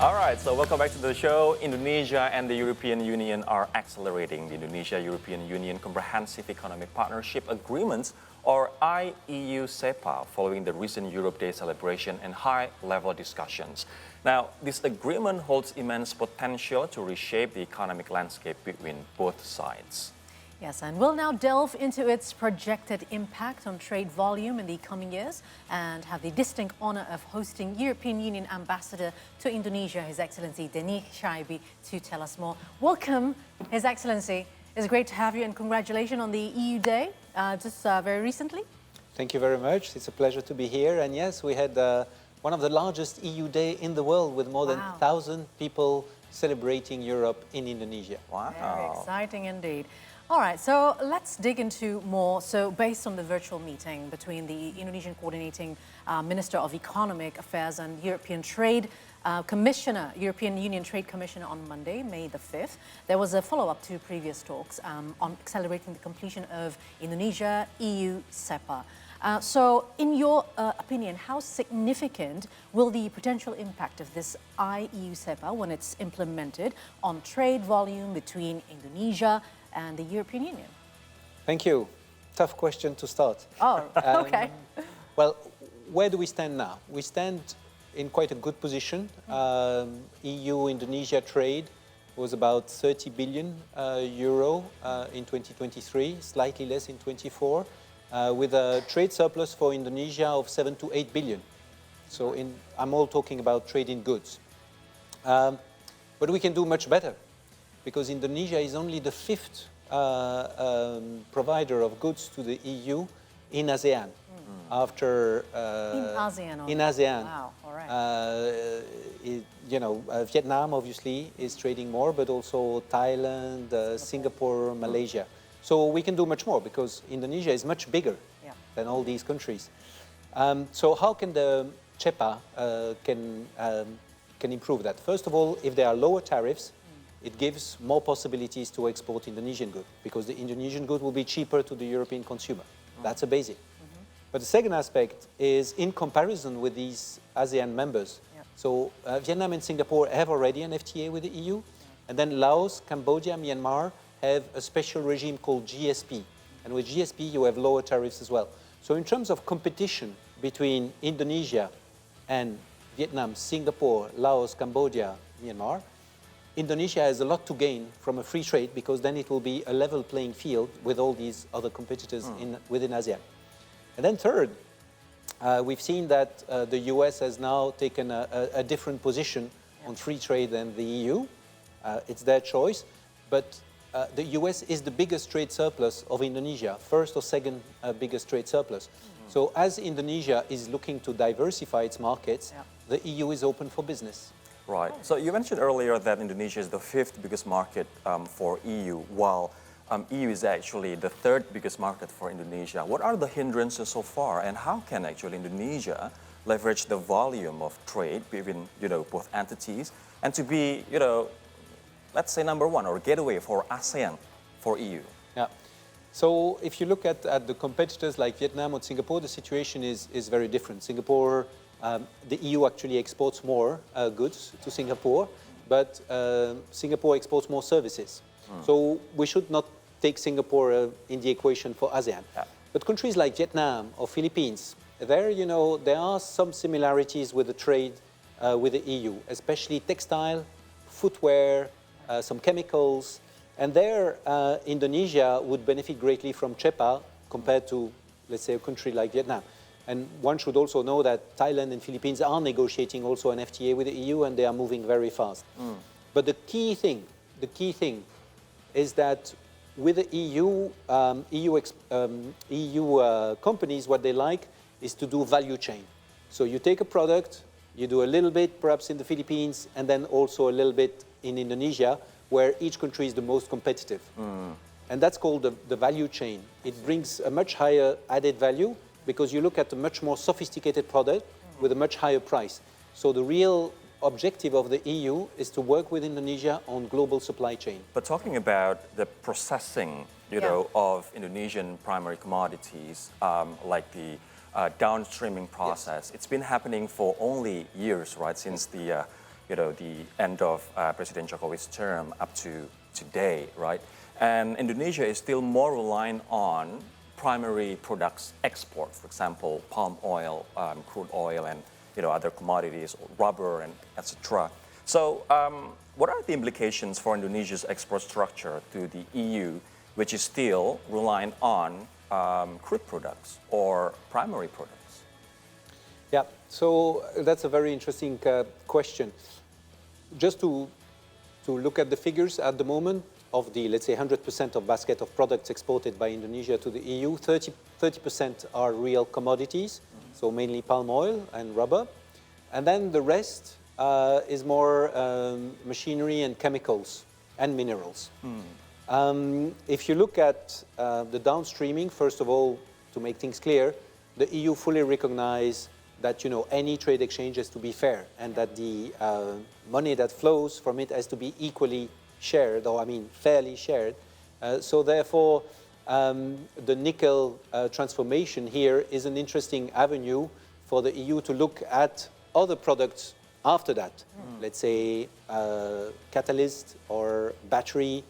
All right, so welcome back to the show. Indonesia and the European Union are accelerating the Indonesia-European Union Comprehensive Economic Partnership Agreements, or IEU-CEPA, following the recent Europe Day celebration and high-level discussions. Now, this agreement holds immense potential to reshape the economic landscape between both sides. Yes, and we'll now delve into its projected impact on trade volume in the coming years and have the distinct honor of hosting European Union Ambassador to Indonesia, His Excellency Denis Chaibi, to tell us more. Welcome, His Excellency. It's great to have you and congratulations on the EU Day just very recently. Thank you very much. It's a pleasure to be here. And yes, we had one of the largest EU Day in the world with more than 1,000 people celebrating Europe in Indonesia. Wow. Very exciting indeed. All right, so let's dig into more. So based on the virtual meeting between the Indonesian Coordinating Minister of Economic Affairs and European Trade Commissioner, European Union Trade Commissioner on Monday, May the 5th, there was a follow-up to previous talks on accelerating the completion of Indonesia-EU-CEPA. So in your opinion, how significant will the potential impact of this IEU-CEPA, when it's implemented, on trade volume between Indonesia and the European Union? Thank you. Tough question to start. Oh, okay. Well, where do we stand now? We stand in quite a good position. EU-Indonesia trade was about 30 billion euro in 2023, slightly less in 24, with a trade surplus for Indonesia of 7 to 8 billion. So I'm all talking about trade in goods. But we can do much better, because Indonesia is only the fifth provider of goods to the EU in ASEAN. After in ASEAN. Wow, all right. Vietnam obviously is trading more, but also Thailand, Singapore, Malaysia. So we can do much more because Indonesia is much bigger than all these countries. So how can the CEPA can improve that? First of all, if there are lower tariffs, it gives more possibilities to export Indonesian goods, because the Indonesian good will be cheaper to the European consumer. That's a basic. But the second aspect is in comparison with these ASEAN members. So Vietnam and Singapore have already an FTA with the EU, and then Laos, Cambodia, Myanmar have a special regime called GSP. And with GSP, you have lower tariffs as well. So in terms of competition between Indonesia and Vietnam, Singapore, Laos, Cambodia, Myanmar, Indonesia has a lot to gain from a free trade, because then it will be a level playing field with all these other competitors within ASEAN. And then third, we've seen that the US has now taken a different position on free trade than the EU. It's their choice, but the US is the biggest trade surplus of Indonesia, first or second biggest trade surplus. So as Indonesia is looking to diversify its markets, the EU is open for business. Right. So you mentioned earlier that Indonesia is the fifth biggest market for EU, while EU is actually the third biggest market for Indonesia. What are the hindrances so far, and how can actually Indonesia leverage the volume of trade between both entities and to be let's say number one or gateway for ASEAN for EU? Yeah. So if you look at the competitors like Vietnam or Singapore, the situation is very different. Singapore, the EU actually exports more goods to Singapore, but Singapore exports more services. So we should not take Singapore in the equation for ASEAN. But countries like Vietnam or Philippines, there are some similarities with the trade with the EU, especially textile, footwear, some chemicals. And there, Indonesia would benefit greatly from CEPA compared to, let's say, a country like Vietnam. And one should also know that Thailand and Philippines are negotiating also an FTA with the EU, and they are moving very fast. But the key thing is that with the EU, companies, what they like is to do value chain. So you take a product, you do a little bit perhaps in the Philippines, and then also a little bit in Indonesia, where each country is the most competitive. And that's called the value chain. It brings a much higher added value, because you look at a much more sophisticated product with a much higher price. So the real objective of the EU is to work with Indonesia on global supply chain. But talking about the processing, of Indonesian primary commodities, like the downstreaming process, it's been happening for only years, right? Since the the end of President Jokowi's term up to today, right? And Indonesia is still more reliant on primary products export, for example, palm oil, crude oil, and other commodities, rubber, and etc. So, what are the implications for Indonesia's export structure to the EU, which is still reliant on crude products or primary products? Yeah, so that's a very interesting question. Just to look at the figures at the moment of the, let's say, 100% of basket of products exported by Indonesia to the EU, 30% are real commodities, so mainly palm oil and rubber. And then the rest is more machinery and chemicals and minerals. If you look at the downstreaming, first of all, to make things clear, the EU fully recognizes that any trade exchange has to be fair, and that the money that flows from it has to be equally shared, or fairly shared. So therefore, the nickel transformation here is an interesting avenue for the EU to look at other products after that. Let's say catalyst or battery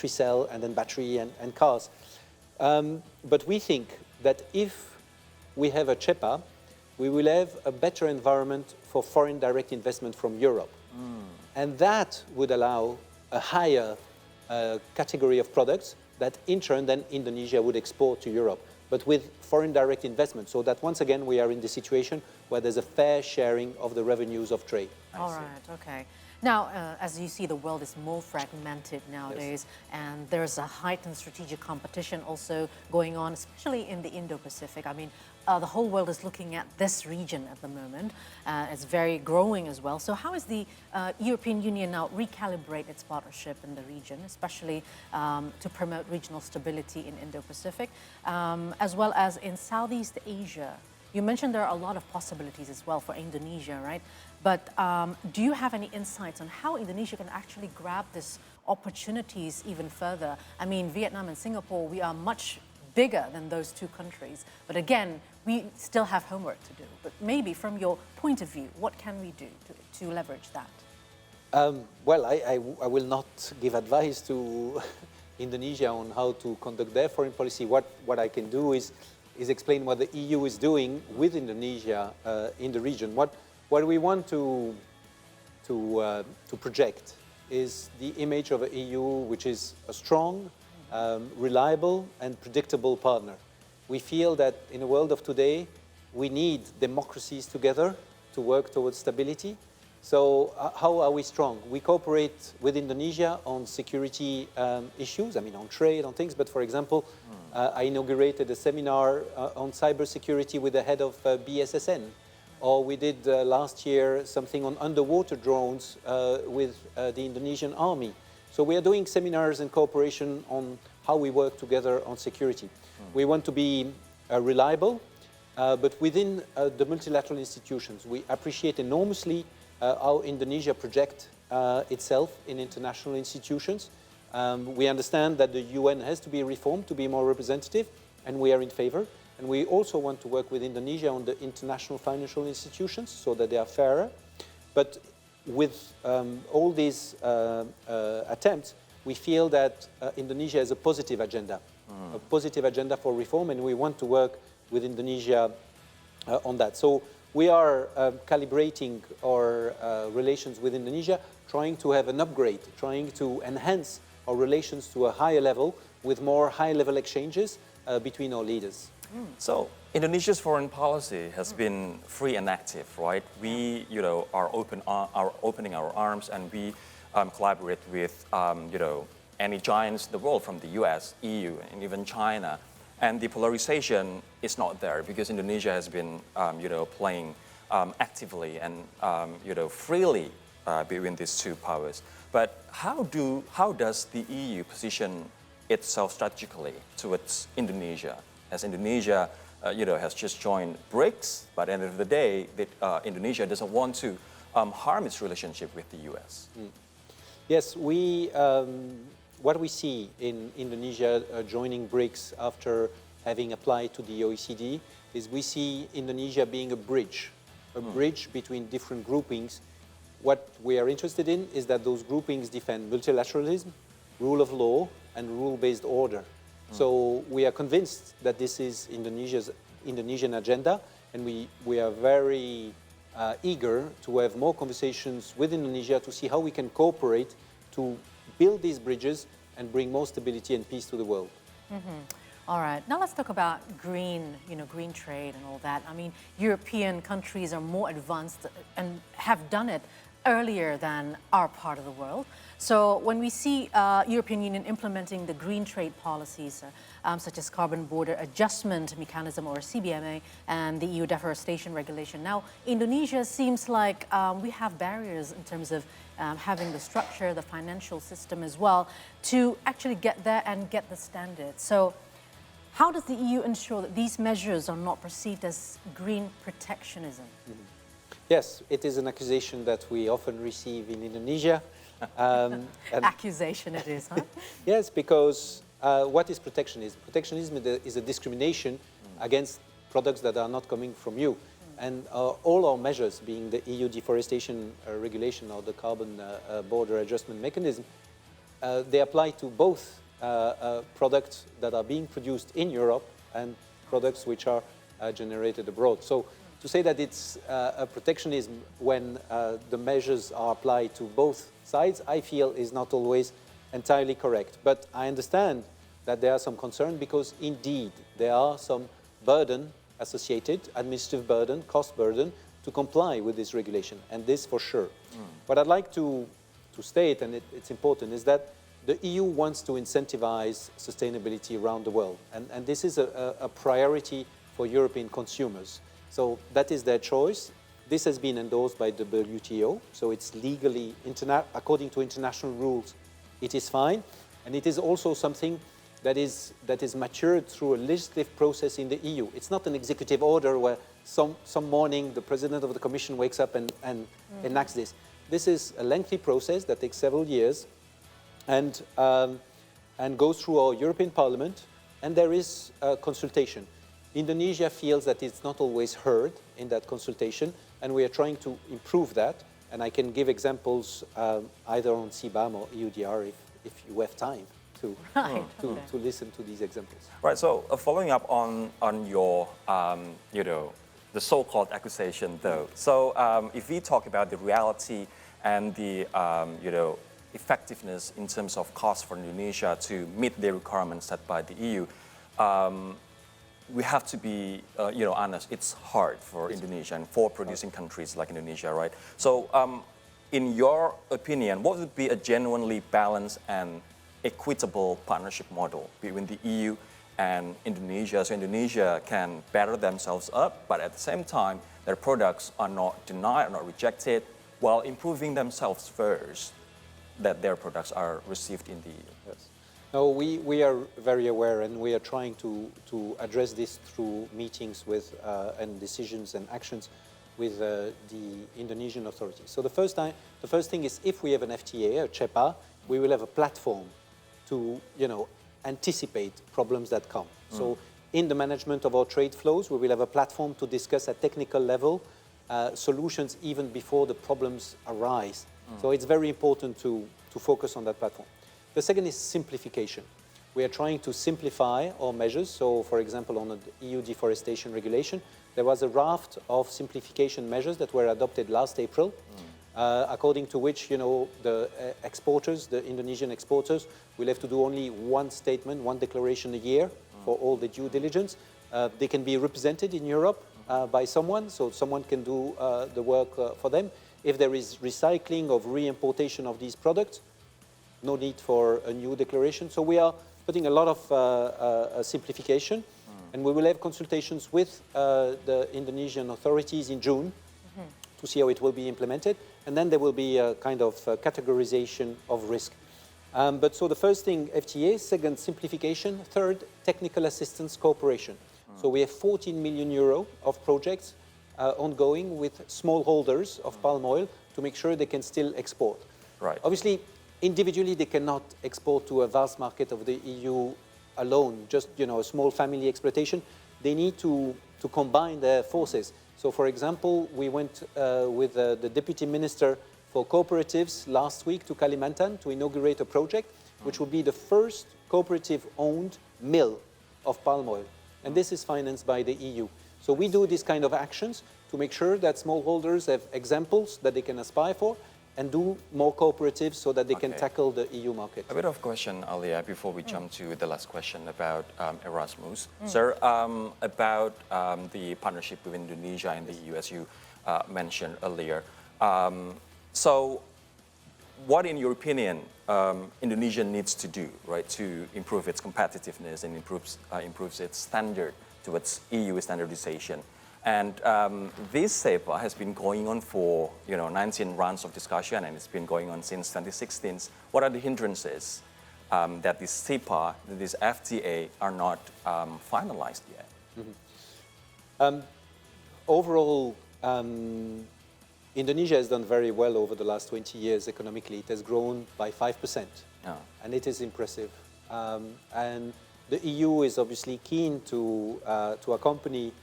cell, and then battery and cars. But we think that if we have a CEPA, we will have a better environment for foreign direct investment from Europe. And that would allow a higher category of products that in turn then Indonesia would export to Europe, but with foreign direct investment, so that once again we are in the situation where there's a fair sharing of the revenues of trade. All right, okay. Now, as you see, the world is more fragmented nowadays, and there's a heightened strategic competition also going on, especially in the Indo-Pacific. The whole world is looking at this region at the moment. It's very growing as well. So how is the European Union now recalibrate its partnership in the region, especially to promote regional stability in Indo-Pacific, as well as in Southeast Asia? You mentioned there are a lot of possibilities as well for Indonesia, right? But do you have any insights on how Indonesia can actually grab these opportunities even further? Vietnam and Singapore, we are much bigger than those two countries. But again, we still have homework to do. But maybe from your point of view, what can we do to leverage that? Well, I will not give advice to Indonesia on how to conduct their foreign policy. What I can do is explain what the EU is doing with Indonesia in the region. What we want to project is the image of an EU which is a strong, reliable and predictable partner. We feel that in the world of today, we need democracies together to work towards stability. So how are we strong? We cooperate with Indonesia on security issues, on trade, on things. But for example, I inaugurated a seminar on cybersecurity with the head of BSSN. Or we did last year something on underwater drones with the Indonesian army. So we are doing seminars and cooperation on how we work together on security. We want to be reliable, but within the multilateral institutions. We appreciate enormously how Indonesia projects itself in international institutions. We understand that the UN has to be reformed to be more representative, and we are in favor. And we also want to work with Indonesia on the international financial institutions so that they are fairer. But with all these attempts, we feel that Indonesia has a positive agenda for reform, and we want to work with Indonesia on that. So we are calibrating our relations with Indonesia, trying to have an upgrade, trying to enhance our relations to a higher level with more high-level exchanges between our leaders. So Indonesia's foreign policy has been free and active, right? We, are opening our arms, and we collaborate with, any giants in the world, from the US, EU, and even China. And the polarization is not there because Indonesia has been, playing actively and, freely between these two powers. But how does the EU position itself strategically towards Indonesia? As Indonesia, has just joined BRICS, but at the end of the day, Indonesia doesn't want to harm its relationship with the US. Yes, what we see in Indonesia joining BRICS after having applied to the OECD is we see Indonesia being a bridge between different groupings what we are interested in is that those groupings defend multilateralism, rule of law, and rule-based order. So we are convinced that this is Indonesian agenda, and we are very eager to have more conversations with Indonesia to see how we can cooperate to build these bridges and bring more stability and peace to the world. All right, now let's talk about green trade and all that. I mean, European countries are more advanced and have done it earlier than our part of the world. So when we see European Union implementing the green trade policies, such as carbon border adjustment mechanism or CBMA and the EU deforestation regulation, now Indonesia seems like we have barriers in terms of having the structure, the financial system as well, to actually get there and get the standards. So how does the EU ensure that these measures are not perceived as green protectionism? Yes, it is an accusation that we often receive in Indonesia. Accusation it is, huh? Yes, because what is protectionism? Protectionism is a discrimination against products that are not coming from you. And all our measures, being the EU deforestation regulation or the carbon border adjustment mechanism, they apply to both products that are being produced in Europe and products which are generated abroad. So to say that it's a protectionism when the measures are applied to both sides, I feel is not always entirely correct. But I understand that there are some concern because indeed there are some burden associated, administrative burden, cost burden, to comply with this regulation, and this for sure. What I'd like to state, and it's important, is that the EU wants to incentivize sustainability around the world, and this is a priority for European consumers. So that is their choice. This has been endorsed by the WTO, so it's legally, according to international rules, it is fine, and it is also something that is matured through a legislative process in the EU. It's not an executive order where some morning the president of the Commission wakes up and enacts this. This is a lengthy process that takes several years and goes through our European Parliament, and there is a consultation. Indonesia feels that it's not always heard in that consultation, and we are trying to improve that. And I can give examples either on CBAM or EUDR if you have time to listen to these examples. Right, so following up on your, the so-called accusation though. So if we talk about the reality and the, effectiveness in terms of cost for Indonesia to meet the requirements set by the EU, we have to be, honest. It's hard for Indonesia and for producing countries like Indonesia, right? So, in your opinion, what would be a genuinely balanced and equitable partnership model between the EU and Indonesia, so Indonesia can better themselves up, but at the same time, their products are not denied, are not rejected, while improving themselves first, that their products are received in the EU? Yes. No, we are very aware, and we are trying to address this through meetings with and decisions and actions with the Indonesian authorities. So the first thing is, if we have an FTA, a CEPA, we will have a platform to anticipate problems that come. So in the management of our trade flows, we will have a platform to discuss at technical level solutions even before the problems arise. So it's very important to focus on that platform. The second is simplification. We are trying to simplify our measures. So, for example, on the EU deforestation regulation, there was a raft of simplification measures that were adopted last April, according to which, the exporters, the Indonesian exporters, will have to do only one statement, one declaration a year for all the due diligence. They can be represented in Europe by someone, so someone can do the work for them. If there is recycling or re-importation of these products, no need for a new declaration. So we are putting a lot of simplification, and we will have consultations with the Indonesian authorities in June to see how it will be implemented, and then there will be a kind of categorization of risk. But so the first thing, FTA, second, simplification, third, technical assistance cooperation. So we have 14 million euro of projects ongoing with smallholders of palm oil to make sure they can still export. Right. Obviously, individually, they cannot export to a vast market of the EU alone, just a small family exploitation. They need to combine their forces. So, for example, we went with the Deputy Minister for cooperatives last week to Kalimantan to inaugurate a project which will be the first cooperative-owned mill of palm oil. And this is financed by the EU. So we do these kind of actions to make sure that smallholders have examples that they can aspire for and do more cooperatives so that they can tackle the EU market. A bit of question, Alia, before we jump to the last question about Erasmus. Sir, about the partnership with Indonesia and the EU, as you mentioned earlier. So what, in your opinion, Indonesia needs to do, right, to improve its competitiveness and improves its standard towards EU standardization? And this CEPA has been going on for 19 rounds of discussion, and it's been going on since 2016. What are the hindrances that this CEPA, this FTA, are not finalized yet? Overall, Indonesia has done very well over the last 20 years economically. It has grown by 5%, and it is impressive. And the EU is obviously keen to accompany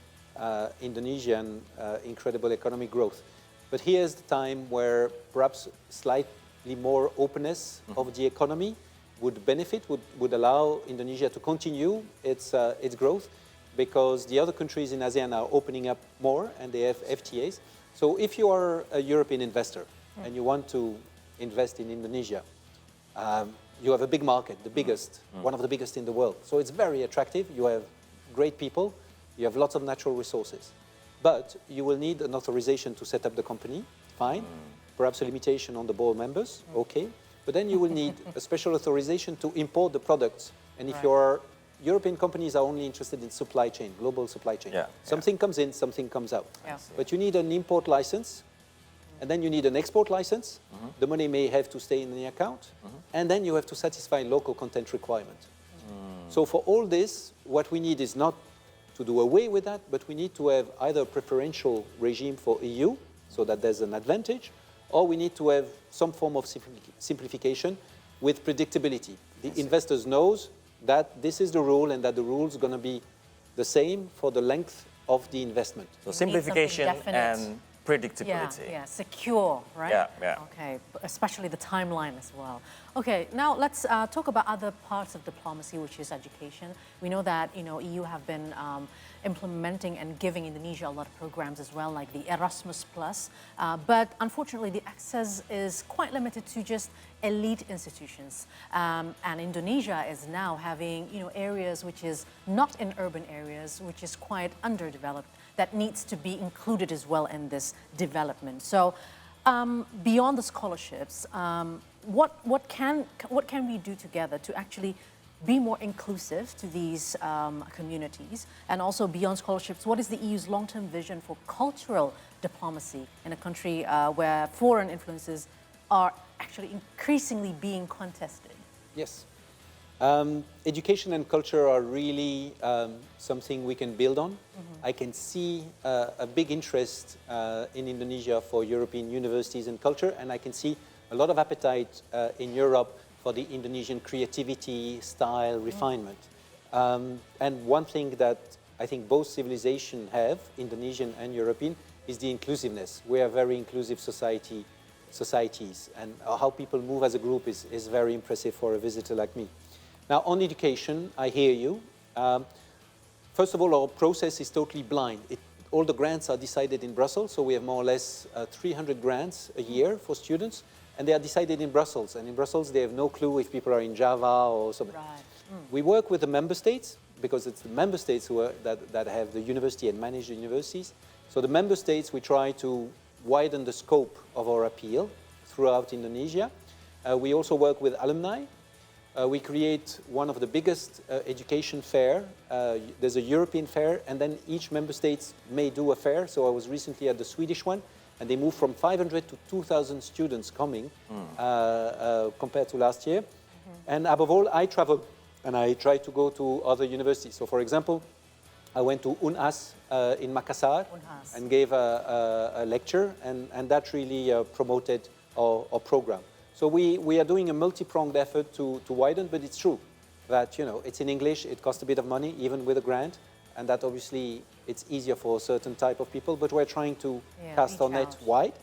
Indonesian incredible economic growth. But here's the time where perhaps slightly more openness of the economy would benefit, would allow Indonesia to continue its growth, because the other countries in ASEAN are opening up more and they have FTAs. So if you are a European investor and you want to invest in Indonesia, you have a big market, the biggest, one of the biggest in the world. So it's very attractive. You have great people. You have lots of natural resources. But you will need an authorization to set up the company, fine. Perhaps a limitation on the board members, okay. But then you will need a special authorization to import the products. And if your European companies are only interested in supply chain, global supply chain. Something comes in, something comes out. But you need an import license, and then you need an export license. The money may have to stay in the account, and then you have to satisfy local content requirement. So for all this, what we need is not to do away with that, but we need to have either a preferential regime for EU, so that there's an advantage, or we need to have some form of simplification with predictability. The investors knows that this is the rule and that the rule is going to be the same for the length of the investment. So simplification and predictability. Yeah, secure, right? Yeah. Okay, especially the timeline as well. Okay, now let's talk about other parts of diplomacy, which is education. We know that EU have been implementing and giving Indonesia a lot of programs as well, like the Erasmus Plus. But unfortunately, the access is quite limited to just elite institutions. And Indonesia is now having areas which is not in urban areas, which is quite underdeveloped, that needs to be included as well in this development. So beyond the scholarships, what can we do together to actually be more inclusive to these communities? And also beyond scholarships, what is the EU's long-term vision for cultural diplomacy in a country where foreign influences are actually increasingly being contested? Yes. Education and culture are really something we can build on. I can see a big interest in Indonesia for European universities and culture, and I can see a lot of appetite in Europe for the Indonesian creativity, style, refinement. And one thing that I think both civilizations have, Indonesian and European, is the inclusiveness. We are very inclusive societies, and how people move as a group is very impressive for a visitor like me. Now, on education, I hear you. First of all, our process is totally blind. All the grants are decided in Brussels, so we have more or less 300 grants a year for students, and they are decided in Brussels. And in Brussels, they have no clue if people are in Java or something. Right. We work with the member states, because it's the member states that have the university and manage the universities. So the member states, we try to widen the scope of our appeal throughout Indonesia. We also work with alumni. We create one of the biggest education fair. There's a European fair, and then each member state may do a fair. So I was recently at the Swedish one, and they moved from 500 to 2,000 students coming compared to last year. And above all, I travel, and I try to go to other universities. So for example, I went to UNAS in Makassar and gave a lecture, and that really promoted our program. So we are doing a multi-pronged effort to widen, but it's true that it's in English, it costs a bit of money, even with a grant, and that obviously it's easier for a certain type of people, but we're trying to cast our net wide.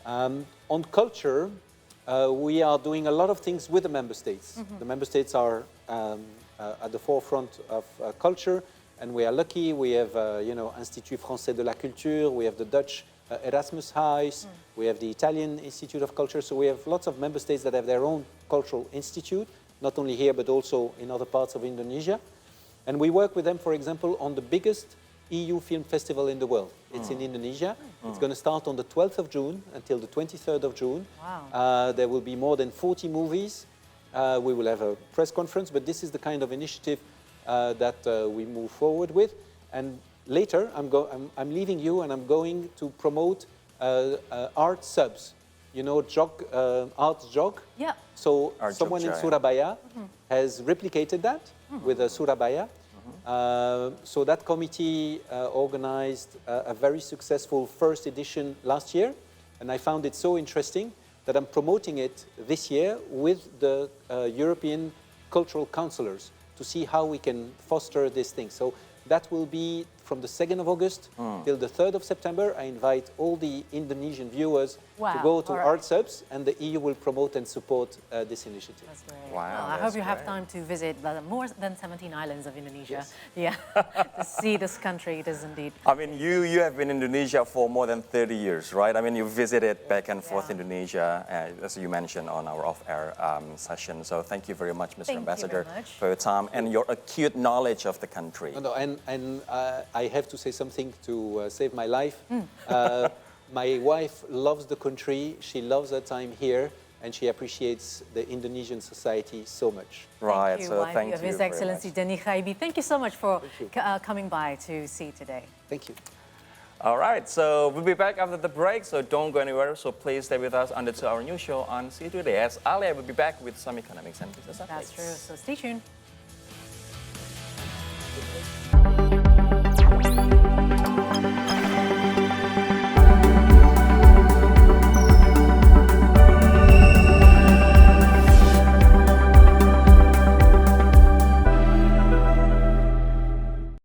On culture, we are doing a lot of things with the member states. The member states are at the forefront of culture, and we are lucky. We have, Institut Français de la Culture, we have the Dutch Erasmus House, we have the Italian Institute of Culture, so we have lots of member states that have their own cultural institute, not only here but also in other parts of Indonesia. And we work with them, for example, on the biggest EU film festival in the world. It's in Indonesia. It's going to start on the 12th of June until the 23rd of June. Wow. There will be more than 40 movies. We will have a press conference, but this is the kind of initiative that we move forward with. And later, I'm leaving you and I'm going to promote art subs. You know, art jog? Yeah. So Art someone in jog, Surabaya has replicated that with Surabaya. So that committee organized a very successful first edition last year, and I found it so interesting that I'm promoting it this year with the European cultural counselors to see how we can foster this thing. So that will be from the 2nd of August till the 3rd of September. I invite all the Indonesian viewers to go to Art Subs, and the EU will promote and support this initiative. That's great. Wow, Well, I that's hope you have great. time to visit the more than 17 islands of Indonesia. Yes. Yeah, to see this country. It is indeed. I mean, you have been in Indonesia for more than 30 years, right? I mean, you visited back and forth Indonesia, as you mentioned on our off-air session. So thank you very much, Mr. Thank you Ambassador, very much. for your time and your acute knowledge of the country. No, and I have to say something to save my life. My wife loves the country, she loves her time here, and she appreciates the Indonesian society so much. Right, Thank you, so wife thank of you His very Excellency much. Denis Chaibi. Thank you so much for coming by to see today. Thank you. All right, so we'll be back after the break, so don't go anywhere. So please stay with us until our new show on See You Today. As Ali will be back with some economics and business updates. That's true. So stay tuned.